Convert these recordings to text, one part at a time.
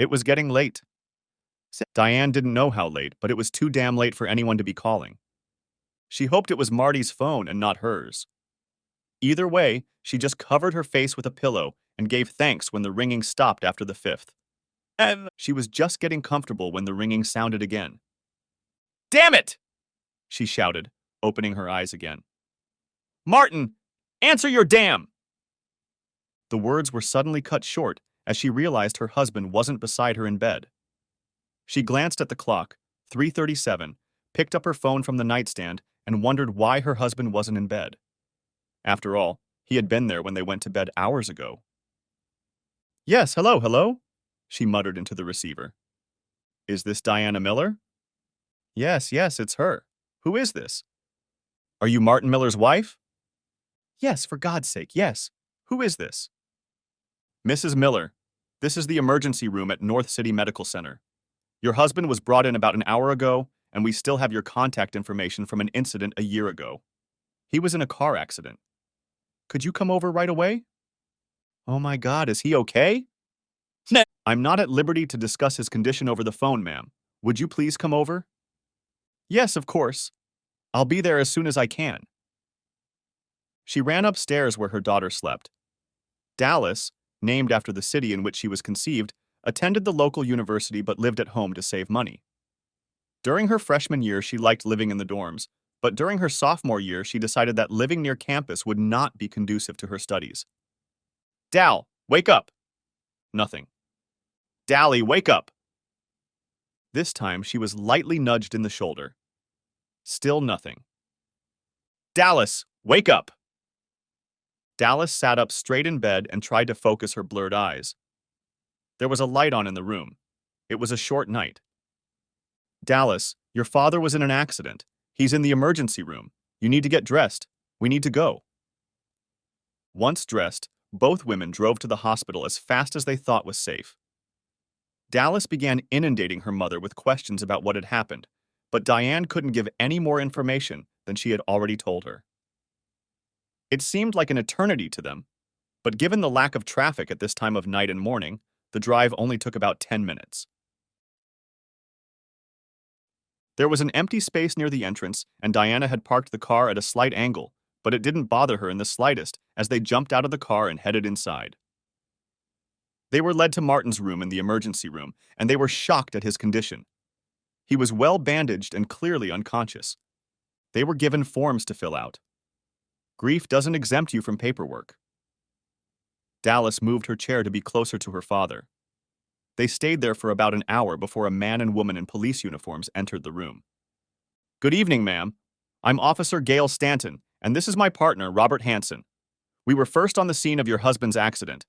It was getting late. Diane didn't know how late, but it was too damn late for anyone to be calling. She hoped it was Marty's phone and not hers. Either way, she just covered her face with a pillow and gave thanks when the ringing stopped after the fifth. And she was just getting comfortable when the ringing sounded again. "Damn it!" she shouted, opening her eyes again. "Martin, answer your damn!" The words were suddenly cut short as she realized her husband wasn't beside her in bed. She glanced at the clock, 3:37, picked up her phone from the nightstand, and wondered why her husband wasn't in bed. After all, he had been there when they went to bed hours ago. "Yes, hello," she muttered into the receiver. "Is this Diana Miller?" Yes, it's her. Who is this?" "Are you Martin Miller's wife?" "Yes, for God's sake, yes. Who is this?" "Mrs. Miller, this is the emergency room at North City Medical Center. Your husband was brought in about an hour ago, and we still have your contact information from an incident a year ago. He was in a car accident. Could you come over right away?" "Oh my God, is he okay?" "No." "I'm not at liberty to discuss his condition over the phone, ma'am. Would you please come over?" "Yes, of course. I'll be there as soon as I can." She ran upstairs where her daughter slept. Dallas, named after the city in which she was conceived, attended the local university but lived at home to save money. During her freshman year, she liked living in the dorms, but during her sophomore year, she decided that living near campus would not be conducive to her studies. "Dal, wake up!" Nothing. "Dally, wake up!" This time, she was lightly nudged in the shoulder. Still nothing. "Dallas, wake up!" Dallas sat up straight in bed and tried to focus her blurred eyes. There was a light on in the room. It was a short night. "Dallas, your father was in an accident. He's in the emergency room. You need to get dressed. We need to go." Once dressed, both women drove to the hospital as fast as they thought was safe. Dallas began inundating her mother with questions about what had happened, but Diane couldn't give any more information than she had already told her. It seemed like an eternity to them, but given the lack of traffic at this time of night and morning, the drive only took about 10 minutes. There was an empty space near the entrance, and Diana had parked the car at a slight angle, but it didn't bother her in the slightest as they jumped out of the car and headed inside. They were led to Martin's room in the emergency room, and they were shocked at his condition. He was well bandaged and clearly unconscious. They were given forms to fill out. Grief doesn't exempt you from paperwork. Dallas moved her chair to be closer to her father. They stayed there for about an hour before a man and woman in police uniforms entered the room. "Good evening, ma'am. I'm Officer Gail Stanton, and this is my partner, Robert Hansen. We were first on the scene of your husband's accident.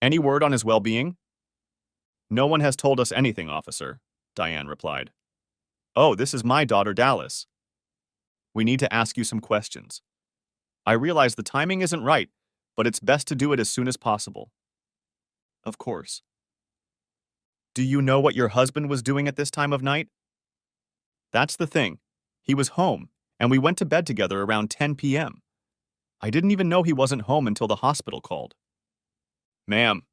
Any word on his well-being?" "No one has told us anything, officer," Diane replied. "Oh, this is my daughter, Dallas. We need to ask you some questions. I realize the timing isn't right, but it's best to do it as soon as possible." "Of course." "Do you know what your husband was doing at this time of night?" "That's the thing. He was home, and we went to bed together around 10 p.m. I didn't even know he wasn't home until the hospital called." "Ma'am,"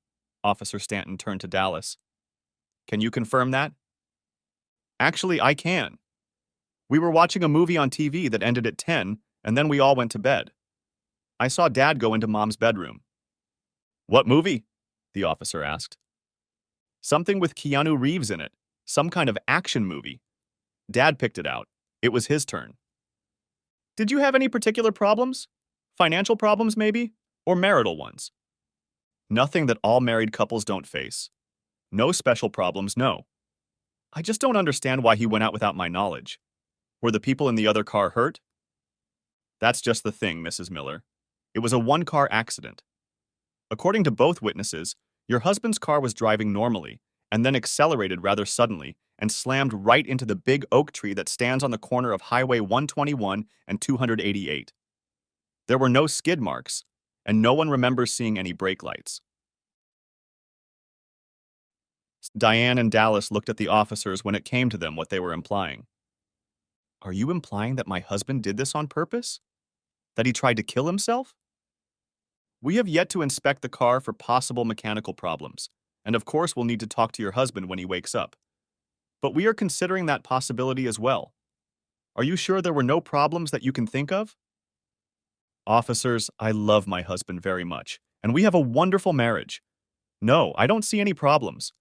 Officer Stanton turned to Dallas. "Can you confirm that?" "Actually, I can. We were watching a movie on TV that ended at 10, and then we all went to bed. I saw Dad go into Mom's bedroom." "What movie?" the officer asked. "Something with Keanu Reeves in it. Some kind of action movie. Dad picked it out. It was his turn." "Did you have any particular problems? Financial problems, maybe? Or marital ones?" "Nothing that all married couples don't face. No special problems, no. I just don't understand why he went out without my knowledge. Were the people in the other car hurt?" "That's just the thing, Mrs. Miller. It was a one-car accident. According to both witnesses, your husband's car was driving normally and then accelerated rather suddenly and slammed right into the big oak tree that stands on the corner of Highway 121 and 288. There were no skid marks, and no one remembers seeing any brake lights." Diane and Dallas looked at the officers when it came to them what they were implying. "Are you implying that my husband did this on purpose? That he tried to kill himself?" "We have yet to inspect the car for possible mechanical problems. And of course, we'll need to talk to your husband when he wakes up. But we are considering that possibility as well. Are you sure there were no problems that you can think of? Officers, I love my husband very much, and we have a wonderful marriage. No, I don't see any problems.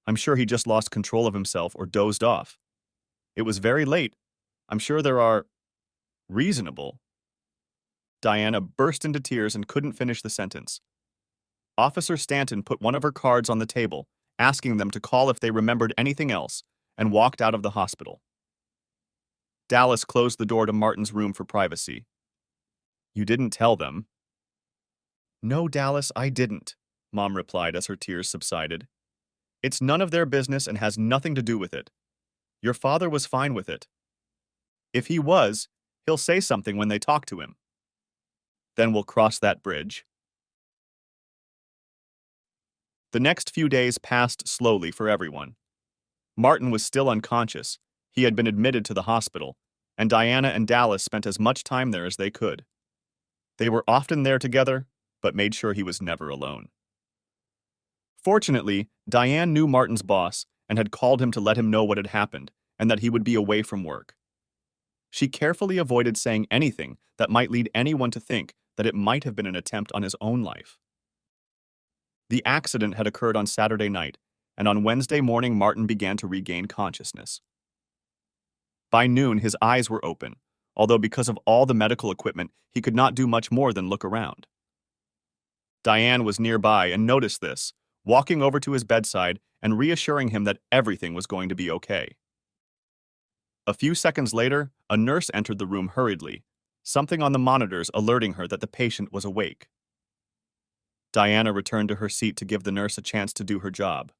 I'm sure he just lost control of himself or dozed off. It was very late. I'm sure there are reasonable. Diana burst into tears and couldn't finish the sentence. Officer Stanton put one of her cards on the table, asking them to call if they remembered anything else, and walked out of the hospital. Dallas closed the door to Martin's room for privacy. You didn't tell them? No, Dallas, I didn't, Mom replied as her tears subsided. It's none of their business and has nothing to do with it. Your father was fine with it. If he was, he'll say something when they talk to him. Then we'll cross that bridge. The next few days passed slowly for everyone. Martin was still unconscious. He had been admitted to the hospital, and Diana and Dallas spent as much time there as they could. They were often there together, but made sure he was never alone. Fortunately, Diane knew Martin's boss and had called him to let him know what had happened and that he would be away from work. She carefully avoided saying anything that might lead anyone to think that it might have been an attempt on his own life. The accident had occurred on Saturday night, and on Wednesday morning Martin began to regain consciousness. By noon, his eyes were open, although because of all the medical equipment, he could not do much more than look around. Diane was nearby and noticed this, walking over to his bedside and reassuring him that everything was going to be okay. A few seconds later, a nurse entered the room hurriedly, something on the monitors alerting her that the patient was awake. Diana returned to her seat to give the nurse a chance to do her job.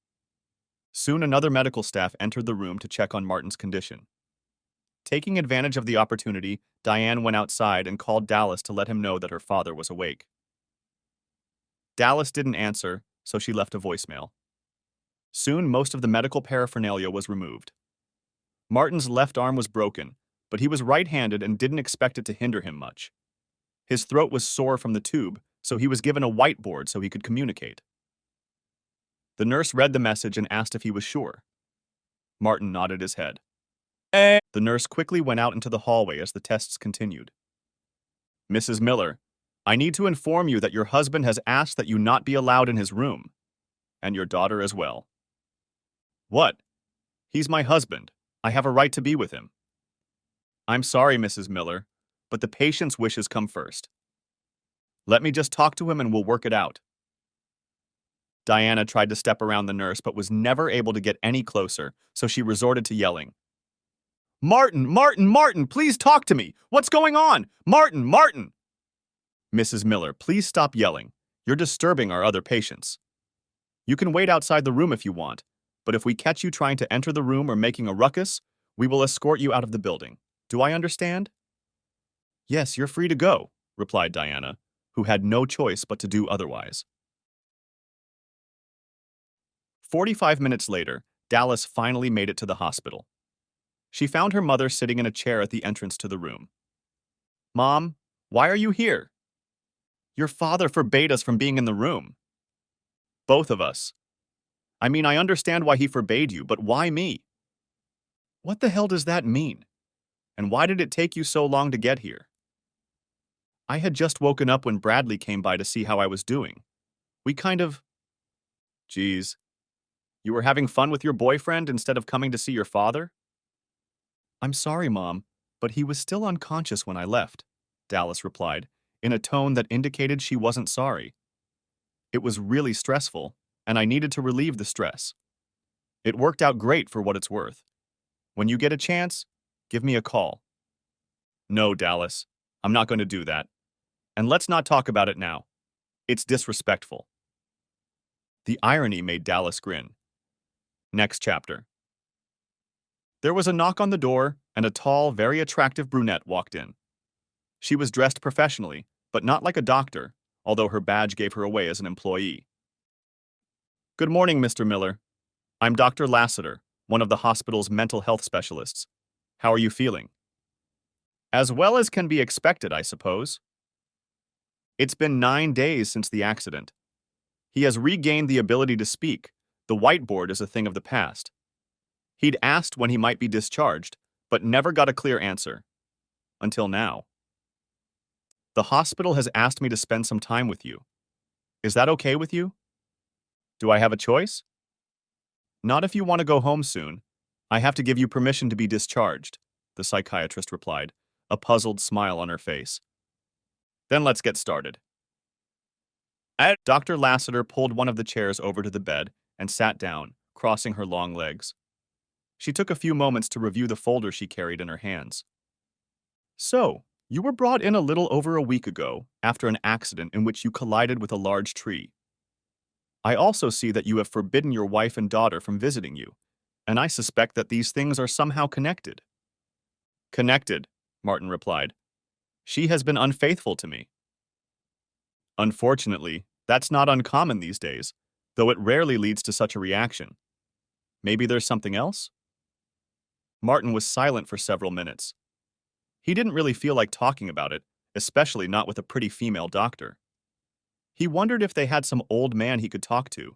Soon another medical staff entered the room to check on Martin's condition. Taking advantage of the opportunity, Diane went outside and called Dallas to let him know that her father was awake. Dallas didn't answer, so she left a voicemail. Soon most of the medical paraphernalia was removed. Martin's left arm was broken, but he was right-handed and didn't expect it to hinder him much. His throat was sore from the tube, so he was given a whiteboard so he could communicate. The nurse read the message and asked if he was sure. Martin nodded his head. The nurse quickly went out into the hallway as the tests continued. Mrs. Miller, I need to inform you that your husband has asked that you not be allowed in his room, and your daughter as well. What? He's my husband. I have a right to be with him. I'm sorry, Mrs. Miller, but the patient's wishes come first. Let me just talk to him and we'll work it out. Diana tried to step around the nurse but was never able to get any closer, so she resorted to yelling. Martin, Martin, Martin, please talk to me. What's going on? Martin, Martin! Mrs. Miller, please stop yelling. You're disturbing our other patients. You can wait outside the room if you want, but if we catch you trying to enter the room or making a ruckus, we will escort you out of the building. Do I understand? Yes, you're free to go, replied Diana, who had no choice but to do otherwise. 45 minutes later, Dallas finally made it to the hospital. She found her mother sitting in a chair at the entrance to the room. Mom, why are you here? Your father forbade us from being in the room. Both of us. I mean, I understand why he forbade you, but why me? What the hell does that mean? And why did it take you so long to get here? I had just woken up when Bradley came by to see how I was doing. We kind of... Geez. You were having fun with your boyfriend instead of coming to see your father? I'm sorry, Mom, but he was still unconscious when I left, Dallas replied, in a tone that indicated she wasn't sorry. It was really stressful, and I needed to relieve the stress. It worked out great for what it's worth. When you get a chance, give me a call. No, Dallas, I'm not going to do that. And let's not talk about it now. It's disrespectful. The irony made Dallas grin. Next chapter. There was a knock on the door, and a tall, very attractive brunette walked in. She was dressed professionally, but not like a doctor, although her badge gave her away as an employee. Good morning, Mr. Miller. I'm Dr. Lassiter, one of the hospital's mental health specialists. How are you feeling? As well as can be expected, I suppose. It's been 9 days since the accident. He has regained the ability to speak, The whiteboard is a thing of the past. He'd asked when he might be discharged, but never got a clear answer. Until now. The hospital has asked me to spend some time with you. Is that okay with you? Do I have a choice? Not if you want to go home soon. I have to give you permission to be discharged, the psychiatrist replied, a puzzled smile on her face. Then let's get started. Dr. Lassiter pulled one of the chairs over to the bed and sat down, crossing her long legs. She took a few moments to review the folder she carried in her hands. So, you were brought in a little over a week ago after an accident in which you collided with a large tree. I also see that you have forbidden your wife and daughter from visiting you, and I suspect that these things are somehow connected. Connected, Martin replied. She has been unfaithful to me. Unfortunately, that's not uncommon these days, though it rarely leads to such a reaction. Maybe there's something else? Martin was silent for several minutes. He didn't really feel like talking about it, especially not with a pretty female doctor. He wondered if they had some old man he could talk to.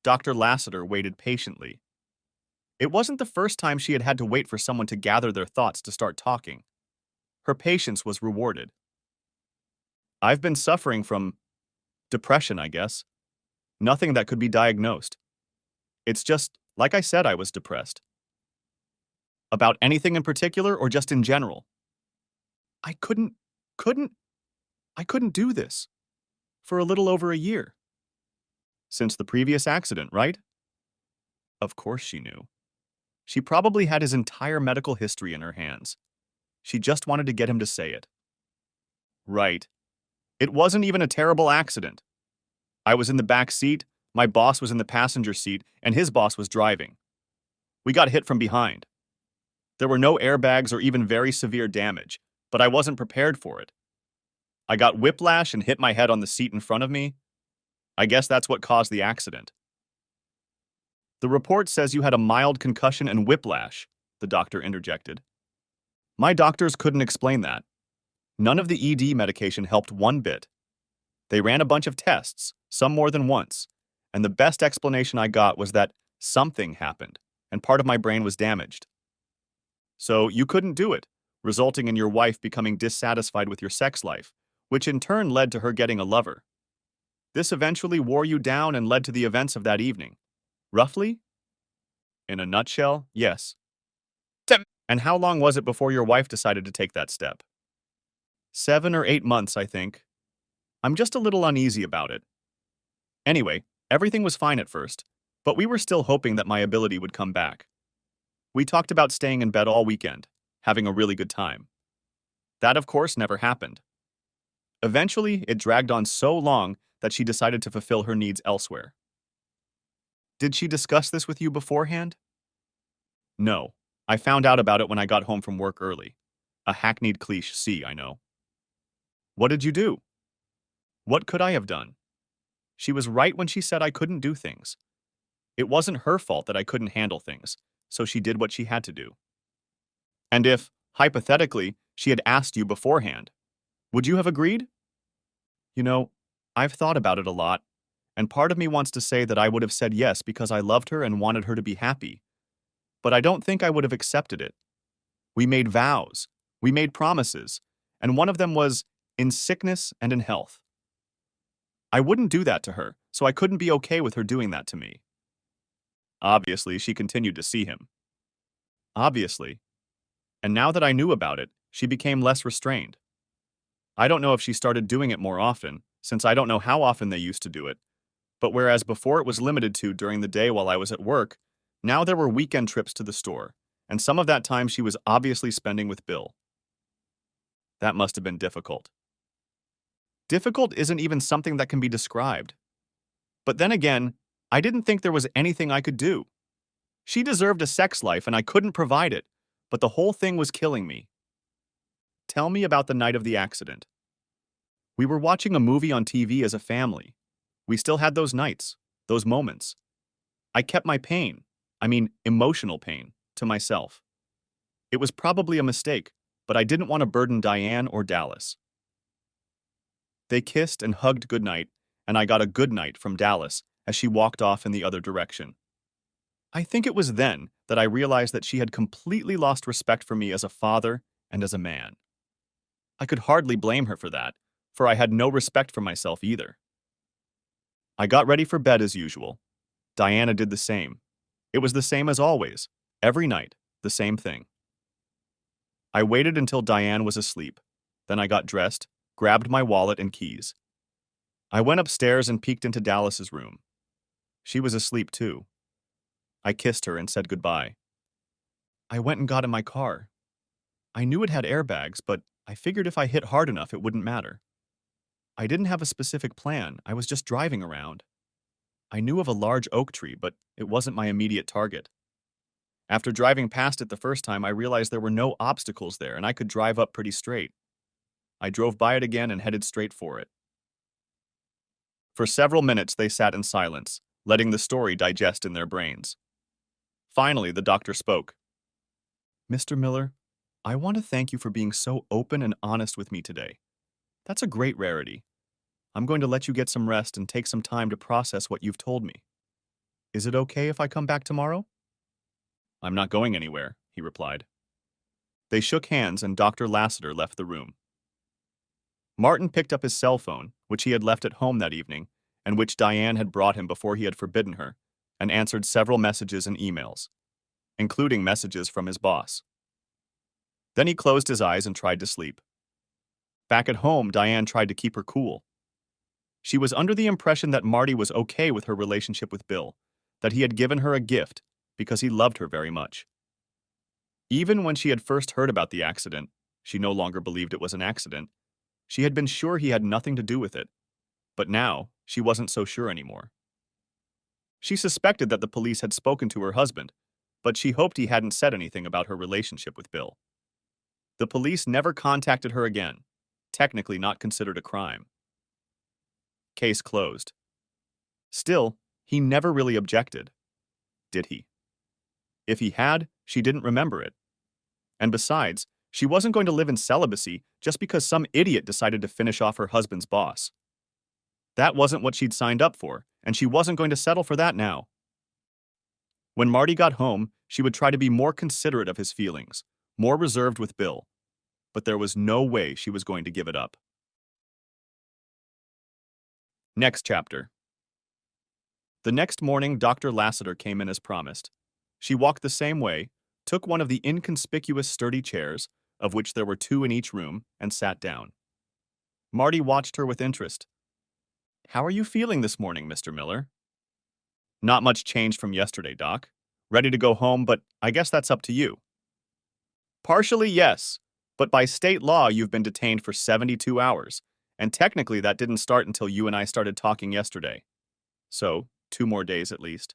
Dr. Lassiter waited patiently. It wasn't the first time she had had to wait for someone to gather their thoughts to start talking. Her patience was rewarded. I've been suffering from depression, I guess. Nothing that could be diagnosed. It's just, like I said, I was depressed. About anything in particular or just in general? I couldn't do this. For a little over a year. Since the previous accident, right? Of course she knew. She probably had his entire medical history in her hands. She just wanted to get him to say it. Right. It wasn't even a terrible accident. I was in the back seat, my boss was in the passenger seat, and his boss was driving. We got hit from behind. There were no airbags or even very severe damage, but I wasn't prepared for it. I got whiplash and hit my head on the seat in front of me. I guess that's what caused the accident. The report says you had a mild concussion and whiplash, the doctor interjected. My doctors couldn't explain that. None of the ED medication helped one bit. They ran a bunch of tests, some more than once, and the best explanation I got was that something happened, and part of my brain was damaged. So you couldn't do it, resulting in your wife becoming dissatisfied with your sex life, which in turn led to her getting a lover. This eventually wore you down and led to the events of that evening. Roughly? In a nutshell, yes. And how long was it before your wife decided to take that step? 7 or 8 months, I think. I'm just a little uneasy about it. Anyway, everything was fine at first, but we were still hoping that my ability would come back. We talked about staying in bed all weekend, having a really good time. That, of course, never happened. Eventually, it dragged on so long that she decided to fulfill her needs elsewhere. Did she discuss this with you beforehand? No. I found out about it when I got home from work early. A hackneyed cliché, I know. What did you do? What could I have done? She was right when she said I couldn't do things. It wasn't her fault that I couldn't handle things, so she did what she had to do. And if, hypothetically, she had asked you beforehand, would you have agreed? You know, I've thought about it a lot, and part of me wants to say that I would have said yes because I loved her and wanted her to be happy. But I don't think I would have accepted it. We made vows, we made promises, and one of them was in sickness and in health. I wouldn't do that to her, so I couldn't be okay with her doing that to me. Obviously, she continued to see him. Obviously. And now that I knew about it, she became less restrained. I don't know if she started doing it more often, since I don't know how often they used to do it, but whereas before it was limited to during the day while I was at work, now there were weekend trips to the store, and some of that time she was obviously spending with Bill. That must have been difficult. Difficult isn't even something that can be described. But then again, I didn't think there was anything I could do. She deserved a sex life and I couldn't provide it, but the whole thing was killing me. Tell me about the night of the accident. We were watching a movie on TV as a family. We still had those nights, those moments. I kept my pain, emotional pain, to myself. It was probably a mistake, but I didn't want to burden Diane or Dallas. They kissed and hugged goodnight, and I got a good night from Dallas as she walked off in the other direction. I think it was then that I realized that she had completely lost respect for me as a father and as a man. I could hardly blame her for that, for I had no respect for myself either. I got ready for bed as usual. Diana did the same. It was the same as always. Every night, the same thing. I waited until Diane was asleep. Then I got dressed, grabbed my wallet and keys. I went upstairs and peeked into Dallas's room. She was asleep too. I kissed her and said goodbye. I went and got in my car. I knew it had airbags, but I figured if I hit hard enough, it wouldn't matter. I didn't have a specific plan. I was just driving around. I knew of a large oak tree, but it wasn't my immediate target. After driving past it the first time, I realized there were no obstacles there and I could drive up pretty straight. I drove by it again and headed straight for it. For several minutes, they sat in silence, letting the story digest in their brains. Finally, the doctor spoke. Mr. Miller, I want to thank you for being so open and honest with me today. That's a great rarity. I'm going to let you get some rest and take some time to process what you've told me. Is it okay if I come back tomorrow? I'm not going anywhere, he replied. They shook hands and Dr. Lassiter left the room. Martin picked up his cell phone, which he had left at home that evening, and which Diane had brought him before he had forbidden her, and answered several messages and emails, including messages from his boss. Then he closed his eyes and tried to sleep. Back at home, Diane tried to keep her cool. She was under the impression that Marty was okay with her relationship with Bill, that he had given her a gift because he loved her very much. Even when she had first heard about the accident, she no longer believed it was an accident. She had been sure he had nothing to do with it, but now she wasn't so sure anymore. She suspected that the police had spoken to her husband, but she hoped he hadn't said anything about her relationship with Bill. The police never contacted her again, technically not considered a crime. Case closed. Still, he never really objected. Did he? If he had, she didn't remember it. And besides, she wasn't going to live in celibacy just because some idiot decided to finish off her husband's boss. That wasn't what she'd signed up for, and she wasn't going to settle for that now. When Marty got home, she would try to be more considerate of his feelings, more reserved with Bill. But there was no way she was going to give it up. Next chapter. The next morning, Dr. Lassiter came in as promised. She walked the same way, took one of the inconspicuous sturdy chairs, of which there were 2 in each room, and sat down. Marty watched her with interest. How are you feeling this morning, Mr. Miller? Not much change from yesterday, Doc. Ready to go home, but I guess that's up to you. Partially, yes, but by state law, you've been detained for 72 hours, and technically that didn't start until you and I started talking yesterday. So, 2 more days at least.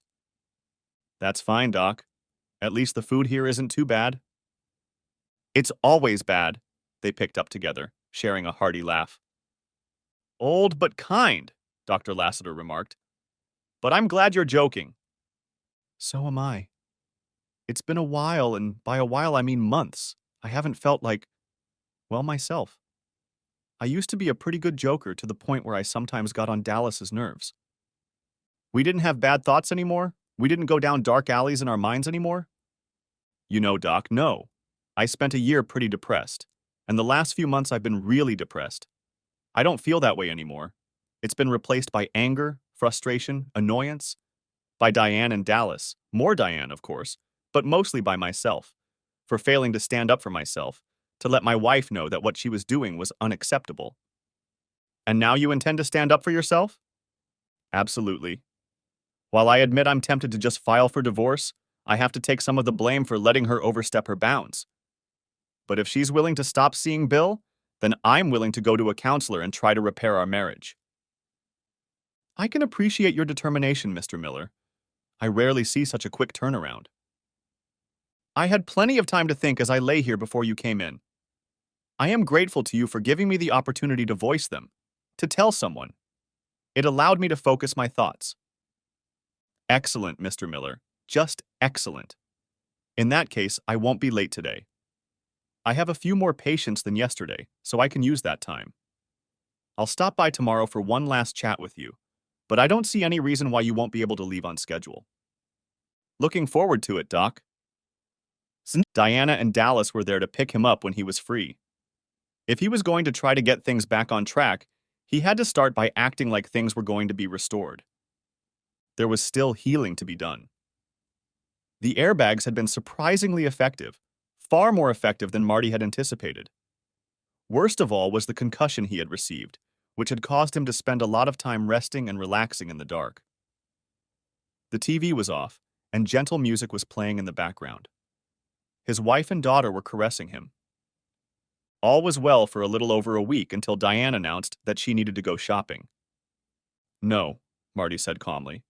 That's fine, Doc. At least the food here isn't too bad. It's always bad, they picked up together, sharing a hearty laugh. Old but kind, Dr. Lassiter remarked. But I'm glad you're joking. So am I. It's been a while, and by a while I mean months. I haven't felt like, well, myself. I used to be a pretty good joker to the point where I sometimes got on Dallas's nerves. We didn't have bad thoughts anymore? We didn't go down dark alleys in our minds anymore? You know, Doc, no. I spent a year pretty depressed, and the last few months I've been really depressed. I don't feel that way anymore. It's been replaced by anger, frustration, annoyance, by Diane and Dallas, more Diane, of course, but mostly by myself, for failing to stand up for myself, to let my wife know that what she was doing was unacceptable. And now you intend to stand up for yourself? Absolutely. While I admit I'm tempted to just file for divorce, I have to take some of the blame for letting her overstep her bounds. But if she's willing to stop seeing Bill, then I'm willing to go to a counselor and try to repair our marriage. I can appreciate your determination, Mr. Miller. I rarely see such a quick turnaround. I had plenty of time to think as I lay here before you came in. I am grateful to you for giving me the opportunity to voice them, to tell someone. It allowed me to focus my thoughts. Excellent, Mr. Miller. Just excellent. In that case, I won't be late today. I have a few more patients than yesterday, so I can use that time. I'll stop by tomorrow for one last chat with you, but I don't see any reason why you won't be able to leave on schedule. Looking forward to it, Doc. Diana and Dallas were there to pick him up when he was free. If he was going to try to get things back on track, he had to start by acting like things were going to be restored. There was still healing to be done. The airbags had been surprisingly effective, far more effective than Marty had anticipated. Worst of all was the concussion he had received, which had caused him to spend a lot of time resting and relaxing in the dark. The TV was off, and gentle music was playing in the background. His wife and daughter were caressing him. All was well for a little over a week until Diane announced that she needed to go shopping. "No," Marty said calmly.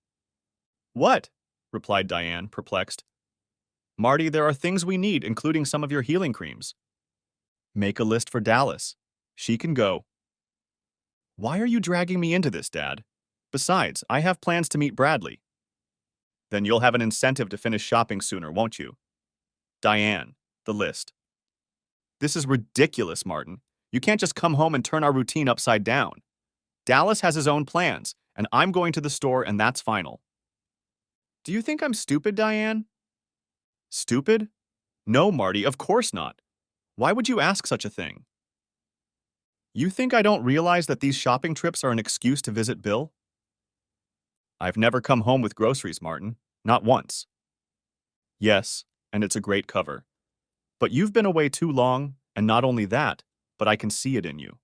"What?" replied Diane, perplexed. "Marty, there are things we need, including some of your healing creams." "Make a list for Dallas. She can go." "Why are you dragging me into this, Dad? Besides, I have plans to meet Bradley." "Then you'll have an incentive to finish shopping sooner, won't you?" "Diane, the list." "This is ridiculous, Martin. You can't just come home and turn our routine upside down. Dallas has his own plans, and I'm going to the store, and that's final." "Do you think I'm stupid, Diane?" "Stupid? No, Marty, of course not. Why would you ask such a thing?" "You think I don't realize that these shopping trips are an excuse to visit Bill?" "I've never come home with groceries, Martin. Not once." "Yes, and it's a great cover. But you've been away too long, and not only that, but I can see it in you.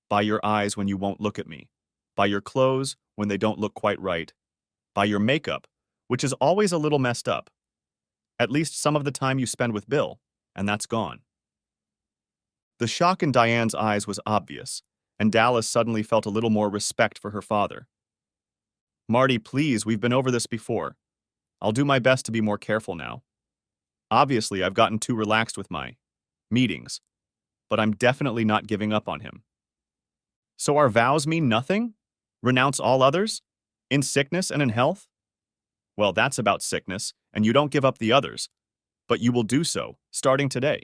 By your eyes when you won't look at me. By your clothes when they don't look quite right. By your makeup, which is always a little messed up. At least some of the time you spend with Bill, and that's gone." The shock in Diane's eyes was obvious, and Dallas suddenly felt a little more respect for her father. "Marty, please, we've been over this before. I'll do my best to be more careful now. Obviously, I've gotten too relaxed with my meetings, but I'm definitely not giving up on him." "So our vows mean nothing? Renounce all others? In sickness and in health?" "Well, that's about sickness, and you don't give up the others, but you will do so, starting today.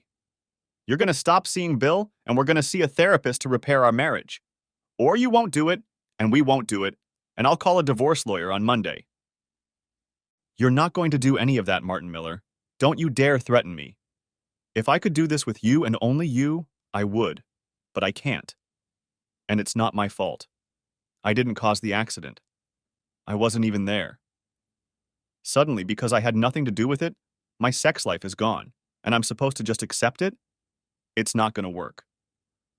You're going to stop seeing Bill, and we're going to see a therapist to repair our marriage. Or you won't do it, and we won't do it, and I'll call a divorce lawyer on Monday." "You're not going to do any of that, Martin Miller. Don't you dare threaten me. If I could do this with you and only you, I would, but I can't. And it's not my fault. I didn't cause the accident. I wasn't even there. Suddenly, because I had nothing to do with it, my sex life is gone, and I'm supposed to just accept it? It's not going to work.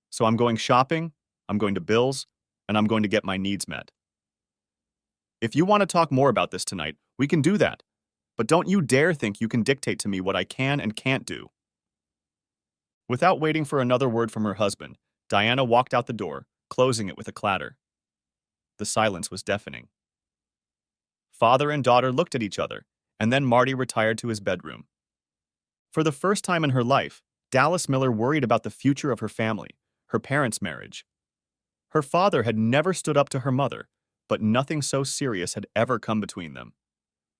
So I'm going shopping, I'm going to Bill's, and I'm going to get my needs met. If you want to talk more about this tonight, we can do that, but don't you dare think you can dictate to me what I can and can't do." Without waiting for another word from her husband, Diana walked out the door, closing it with a clatter. The silence was deafening. Father and daughter looked at each other, and then Marty retired to his bedroom. For the first time in her life, Dallas Miller worried about the future of her family, her parents' marriage. Her father had never stood up to her mother, but nothing so serious had ever come between them.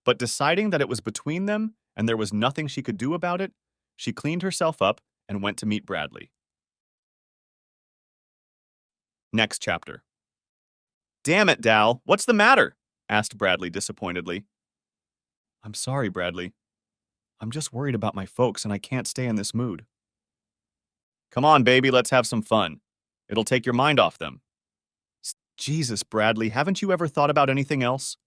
But deciding that it was between them and there was nothing she could do about it, she cleaned herself up and went to meet Bradley. Next chapter. "Damn it, Dal, what's the matter?" asked Bradley disappointedly. "I'm sorry, Bradley. I'm just worried about my folks and I can't stay in this mood." "Come on, baby, let's have some fun. It'll take your mind off them." "Jesus, Bradley, haven't you ever thought about anything else?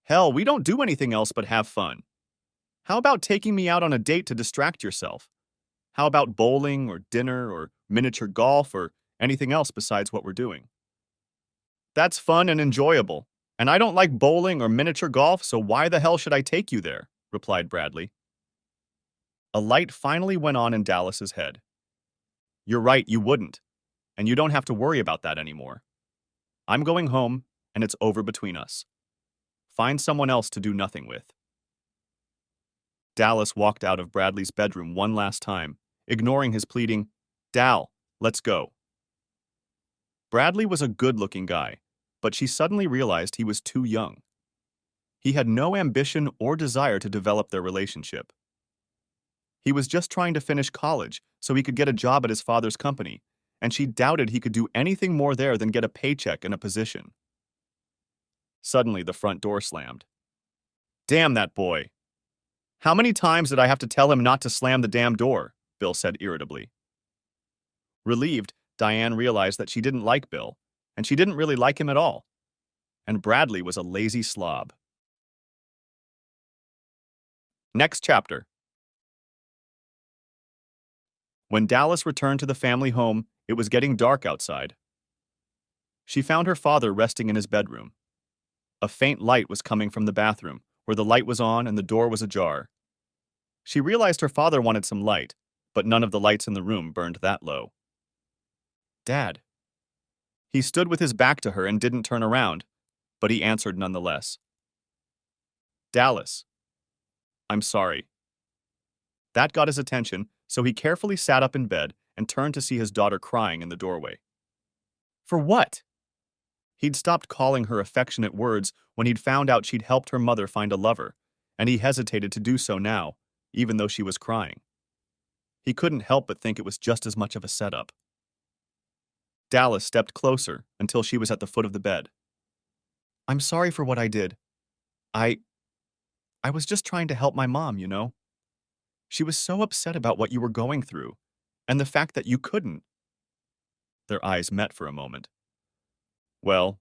Hell, we don't do anything else but have fun. How about taking me out on a date to distract yourself? How about bowling or dinner or miniature golf or anything else besides what we're doing?" "That's fun and enjoyable, and I don't like bowling or miniature golf, so why the hell should I take you there?" replied Bradley. A light finally went on in Dallas's head. "You're right, you wouldn't, and you don't have to worry about that anymore. I'm going home, and it's over between us. Find someone else to do nothing with." Dallas walked out of Bradley's bedroom one last time, ignoring his pleading, "Dal, let's go." Bradley was a good-looking guy, but she suddenly realized he was too young. He had no ambition or desire to develop their relationship. He was just trying to finish college so he could get a job at his father's company, and she doubted he could do anything more there than get a paycheck and a position. Suddenly, the front door slammed. Damn that boy. How many times did I have to tell him not to slam the damn door? Bill said irritably. Relieved, Diane realized that she didn't like Bill, and she didn't really like him at all. And Bradley was a lazy slob. Next chapter. When Dallas returned to the family home, it was getting dark outside. She found her father resting in his bedroom. A faint light was coming from the bathroom, where the light was on and the door was ajar. She realized her father wanted some light, but none of the lights in the room burned that low. Dad. He stood with his back to her and didn't turn around, but he answered nonetheless. Dallas. I'm sorry. That got his attention, so he carefully sat up in bed and turned to see his daughter crying in the doorway. For what? He'd stopped calling her affectionate words when he'd found out she'd helped her mother find a lover, and he hesitated to do so now, even though she was crying. He couldn't help but think it was just as much of a setup. Dallas stepped closer until she was at the foot of the bed. I'm sorry for what I did. I was just trying to help my mom, you know? She was so upset about what you were going through, and the fact that you couldn't. Their eyes met for a moment. Well,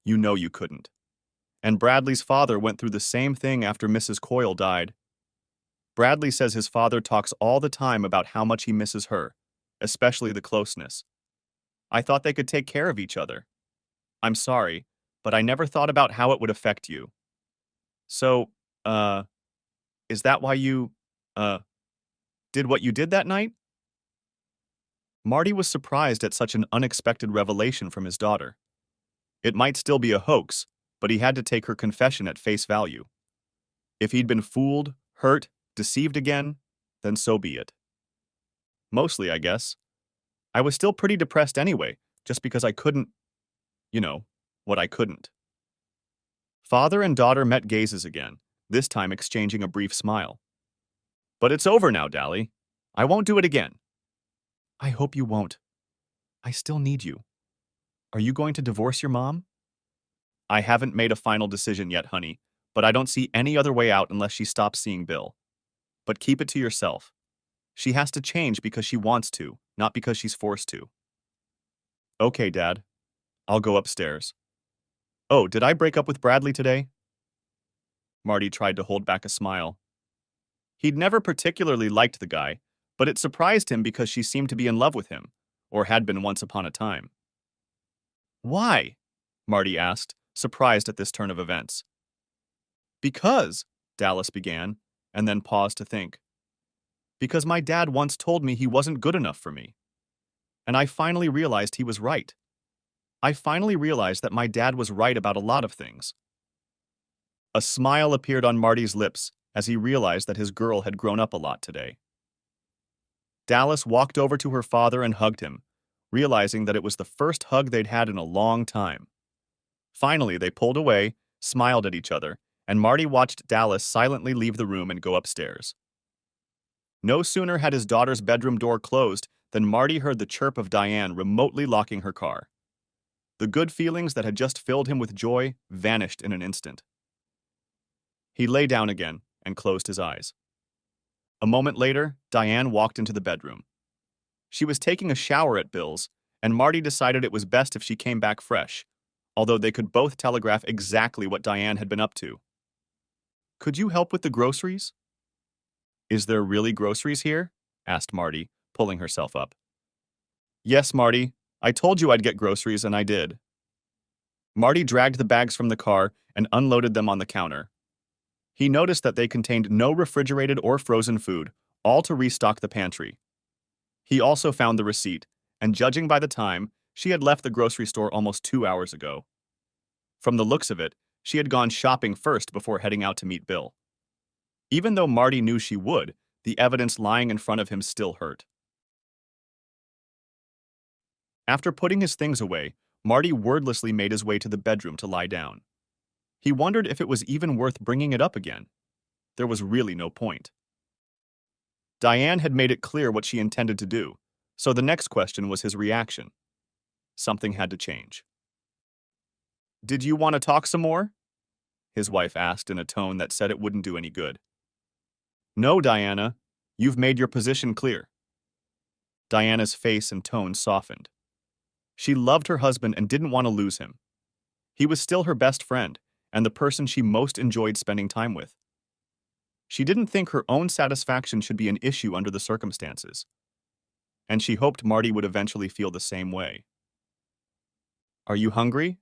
you know you couldn't. And Bradley's father went through the same thing after Mrs. Coyle died. Bradley says his father talks all the time about how much he misses her, especially the closeness. I thought they could take care of each other. I'm sorry, but I never thought about how it would affect you. So, is that why you, did what you did that night? Marty was surprised at such an unexpected revelation from his daughter. It might still be a hoax, but he had to take her confession at face value. If he'd been fooled, hurt, deceived again, then so be it. Mostly, I guess. I was still pretty depressed anyway, just because I couldn't, what I couldn't. Father and daughter met gazes again, this time exchanging a brief smile. But it's over now, Dally. I won't do it again. I hope you won't. I still need you. Are you going to divorce your mom? I haven't made a final decision yet, honey, but I don't see any other way out unless she stops seeing Bill. But keep it to yourself. She has to change because she wants to, not because she's forced to. Okay, Dad. I'll go upstairs. Oh, did I break up with Bradley today? Marty tried to hold back a smile. He'd never particularly liked the guy, but it surprised him because she seemed to be in love with him, or had been once upon a time. Why? Marty asked, surprised at this turn of events. Because, Dallas began, and then paused to think. Because my dad once told me he wasn't good enough for me. And I finally realized he was right. I finally realized that my dad was right about a lot of things. A smile appeared on Marty's lips as he realized that his girl had grown up a lot today. Dallas walked over to her father and hugged him, realizing that it was the first hug they'd had in a long time. Finally, they pulled away, smiled at each other, and Marty watched Dallas silently leave the room and go upstairs. No sooner had his daughter's bedroom door closed than Marty heard the chirp of Diane remotely locking her car. The good feelings that had just filled him with joy vanished in an instant. He lay down again and closed his eyes. A moment later, Diane walked into the bedroom. She was taking a shower at Bill's, and Marty decided it was best if she came back fresh, although they could both telegraph exactly what Diane had been up to. Could you help with the groceries? Is there really groceries here? Asked Marty, pulling herself up. Yes, Marty. I told you I'd get groceries, and I did. Marty dragged the bags from the car and unloaded them on the counter. He noticed that they contained no refrigerated or frozen food, all to restock the pantry. He also found the receipt, and judging by the time, she had left the grocery store almost 2 hours ago. From the looks of it, she had gone shopping first before heading out to meet Bill. Even though Marty knew she would, the evidence lying in front of him still hurt. After putting his things away, Marty wordlessly made his way to the bedroom to lie down. He wondered if it was even worth bringing it up again. There was really no point. Diane had made it clear what she intended to do, so the next question was his reaction. Something had to change. Did you want to talk some more? His wife asked in a tone that said it wouldn't do any good. No, Diana. You've made your position clear. Diana's face and tone softened. She loved her husband and didn't want to lose him. He was still her best friend and the person she most enjoyed spending time with. She didn't think her own satisfaction should be an issue under the circumstances, and she hoped Marty would eventually feel the same way. Are you hungry?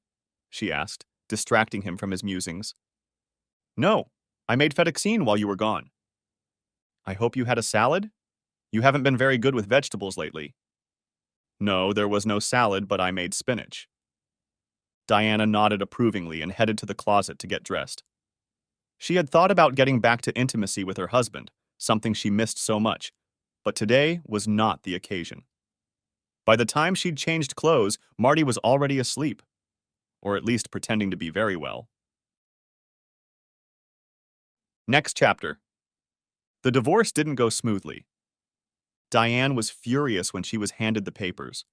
She asked, distracting him from his musings. No, I made fettuccine while you were gone. I hope you had a salad? You haven't been very good with vegetables lately. No, there was no salad, but I made spinach. Diana nodded approvingly and headed to the closet to get dressed. She had thought about getting back to intimacy with her husband, something she missed so much, but today was not the occasion. By the time she'd changed clothes, Marty was already asleep, or at least pretending to be very well. Next chapter. The divorce didn't go smoothly. Diane was furious when she was handed the papers.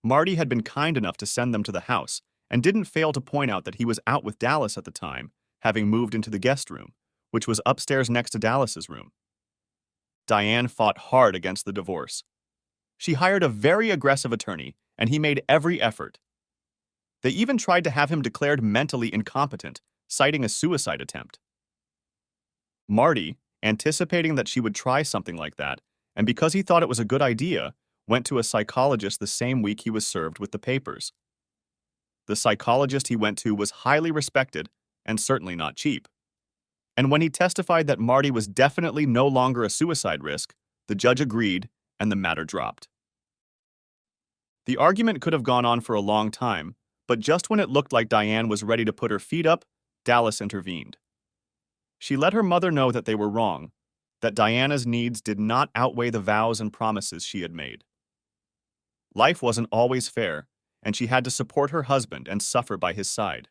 Marty had been kind enough to send them to the house and didn't fail to point out that he was out with Dallas at the time, having moved into the guest room, which was upstairs next to Dallas's room. Diane fought hard against the divorce. She hired a very aggressive attorney, and he made every effort. They even tried to have him declared mentally incompetent, citing a suicide attempt. Marty, anticipating that she would try something like that, and because he thought it was a good idea, went to a psychologist the same week he was served with the papers. The psychologist he went to was highly respected and certainly not cheap. And when he testified that Marty was definitely no longer a suicide risk, the judge agreed and the matter dropped. The argument could have gone on for a long time, but just when it looked like Diane was ready to put her feet up, Dallas intervened. She let her mother know that they were wrong, that Diana's needs did not outweigh the vows and promises she had made. Life wasn't always fair, and she had to support her husband and suffer by his side.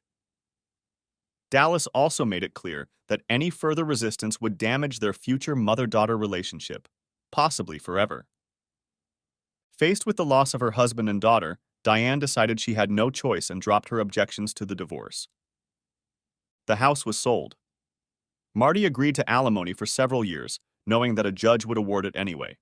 Dallas also made it clear that any further resistance would damage their future mother-daughter relationship, possibly forever. Faced with the loss of her husband and daughter, Diane decided she had no choice and dropped her objections to the divorce. The house was sold. Marty agreed to alimony for several years, knowing that a judge would award it anyway.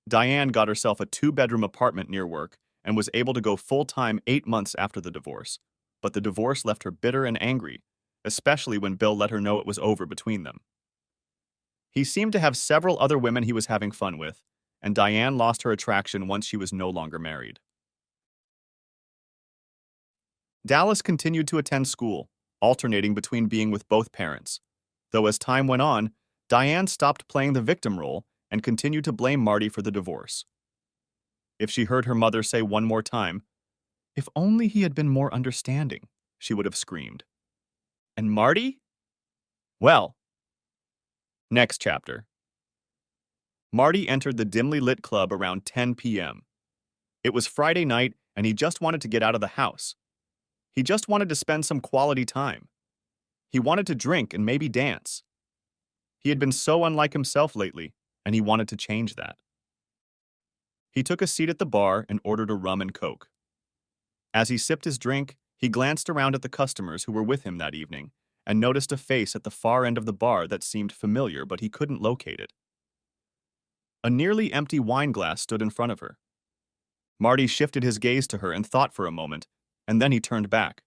Diane got herself a 2-bedroom apartment near work and was able to go full-time 8 months after the divorce, but the divorce left her bitter and angry, especially when Bill let her know it was over between them. He seemed to have several other women he was having fun with, and Diane lost her attraction once she was no longer married. Dallas continued to attend school, alternating between being with both parents, though as time went on, Diane stopped playing the victim role and continued to blame Marty for the divorce. If she heard her mother say one more time, "If only he had been more understanding," she would have screamed. And Marty? Well, next chapter. Marty entered the dimly lit club around 10 p.m. It was Friday night, and he just wanted to get out of the house. He just wanted to spend some quality time. He wanted to drink and maybe dance. He had been so unlike himself lately, and he wanted to change that. He took a seat at the bar and ordered a rum and coke. As he sipped his drink, he glanced around at the customers who were with him that evening and noticed a face at the far end of the bar that seemed familiar, but he couldn't locate it. A nearly empty wine glass stood in front of her. Marty shifted his gaze to her and thought for a moment, and then he turned back.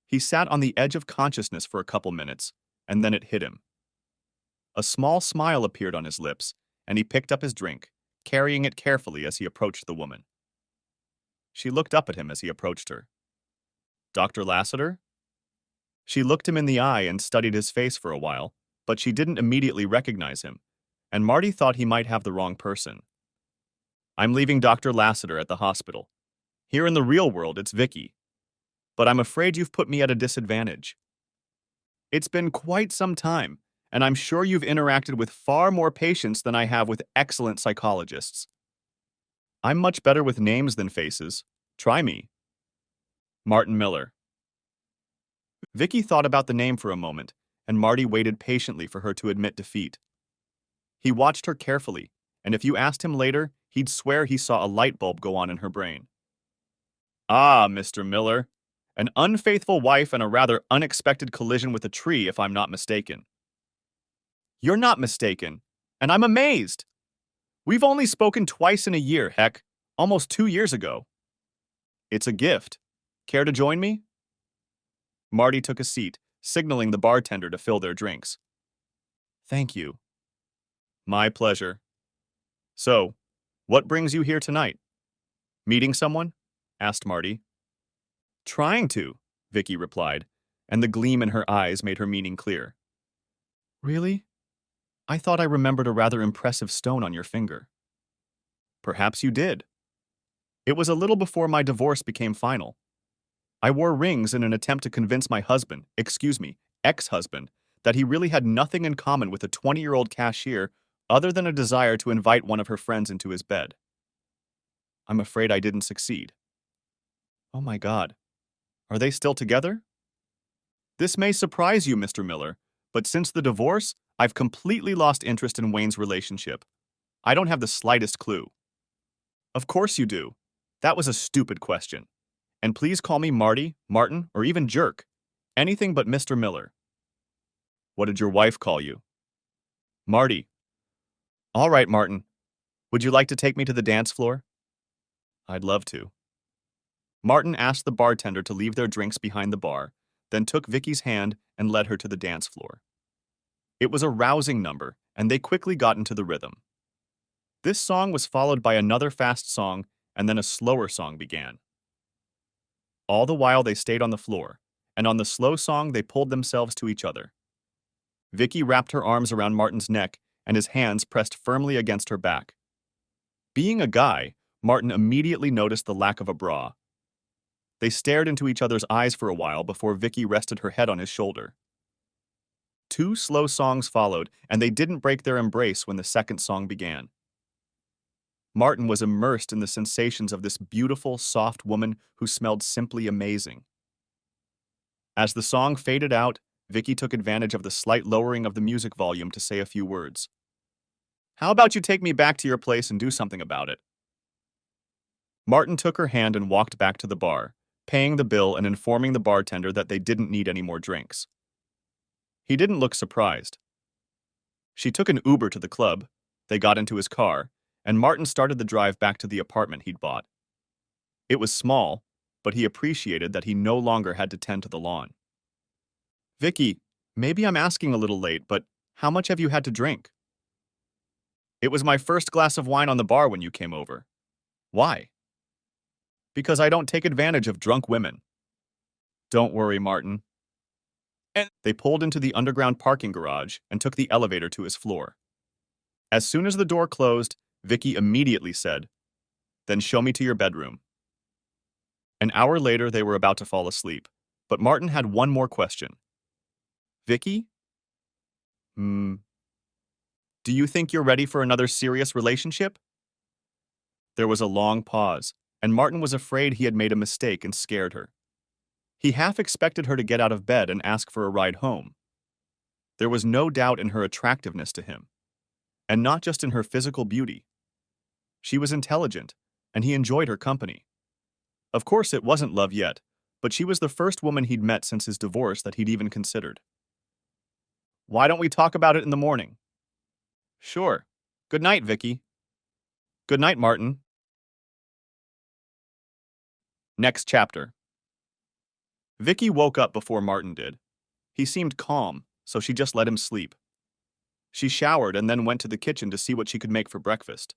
He sat on the edge of consciousness for a couple minutes, and then it hit him. A small smile appeared on his lips, and he picked up his drink, carrying it carefully as he approached the woman. She looked up at him as he approached her. "Dr. Lassiter?" She looked him in the eye and studied his face for a while, but she didn't immediately recognize him, and Marty thought he might have the wrong person. "I'm leaving Dr. Lassiter at the hospital. Here in the real world, it's Vicky. But I'm afraid you've put me at a disadvantage. It's been quite some time, and I'm sure you've interacted with far more patients than I have with excellent psychologists. I'm much better with names than faces. Try me." Martin Miller. Vicky thought about the name for a moment, and Marty waited patiently for her to admit defeat. He watched her carefully, and if you asked him later, he'd swear he saw a light bulb go on in her brain. "Ah, Mr. Miller. An unfaithful wife and a rather unexpected collision with a tree, if I'm not mistaken. You're not mistaken, and I'm amazed. We've only spoken twice in a year, heck, almost 2 years ago. It's a gift. Care to join me? Marty took a seat, signaling the bartender to fill their drinks. Thank you. My pleasure. So, what brings you here tonight? Meeting someone? Asked Marty. Trying to, Vicky replied, and the gleam in her eyes made her meaning clear. Really? I thought I remembered a rather impressive stone on your finger. Perhaps you did. It was a little before my divorce became final. I wore rings in an attempt to convince my ex-husband, that he really had nothing in common with a 20-year-old cashier other than a desire to invite one of her friends into his bed. I'm afraid I didn't succeed. Oh my God. Are they still together? This may surprise you, Mr. Miller, but since the divorce, I've completely lost interest in Wayne's relationship. I don't have the slightest clue. Of course you do. That was a stupid question. And please call me Marty, Martin, or even Jerk. Anything but Mr. Miller. What did your wife call you? Marty. All right, Martin. Would you like to take me to the dance floor? I'd love to. Martin asked the bartender to leave their drinks behind the bar, then took Vicky's hand and led her to the dance floor. It was a rousing number, and they quickly got into the rhythm. This song was followed by another fast song, and then a slower song began. All the while they stayed on the floor, and on the slow song they pulled themselves to each other. Vicky wrapped her arms around Martin's neck, and his hands pressed firmly against her back. Being a guy, Martin immediately noticed the lack of a bra. They stared into each other's eyes for a while before Vicky rested her head on his shoulder. 2 slow songs followed, and they didn't break their embrace when the second song began. Martin was immersed in the sensations of this beautiful, soft woman who smelled simply amazing. As the song faded out, Vicky took advantage of the slight lowering of the music volume to say a few words. How about you take me back to your place and do something about it? Martin took her hand and walked back to the bar, paying the bill and informing the bartender that they didn't need any more drinks. He didn't look surprised. She took an Uber to the club, they got into his car, and Martin started the drive back to the apartment he'd bought. It was small, but he appreciated that he no longer had to tend to the lawn. Vicky, maybe I'm asking a little late, but how much have you had to drink? It was my first glass of wine on the bar when you came over. Why? Because I don't take advantage of drunk women. Don't worry, Martin. And they pulled into the underground parking garage and took the elevator to his floor. As soon as the door closed, Vicky immediately said, "Then show me to your bedroom." An hour later, they were about to fall asleep, but Martin had one more question. Vicky? Do you think you're ready for another serious relationship? There was a long pause, and Martin was afraid he had made a mistake and scared her. He half expected her to get out of bed and ask for a ride home. There was no doubt in her attractiveness to him, and not just in her physical beauty. She was intelligent, and he enjoyed her company. Of course, it wasn't love yet, but she was the first woman he'd met since his divorce that he'd even considered. Why don't we talk about it in the morning? Sure. Good night, Vicky. Good night, Martin. Next chapter. Vicky woke up before Martin did. He seemed calm, so she just let him sleep. She showered and then went to the kitchen to see what she could make for breakfast.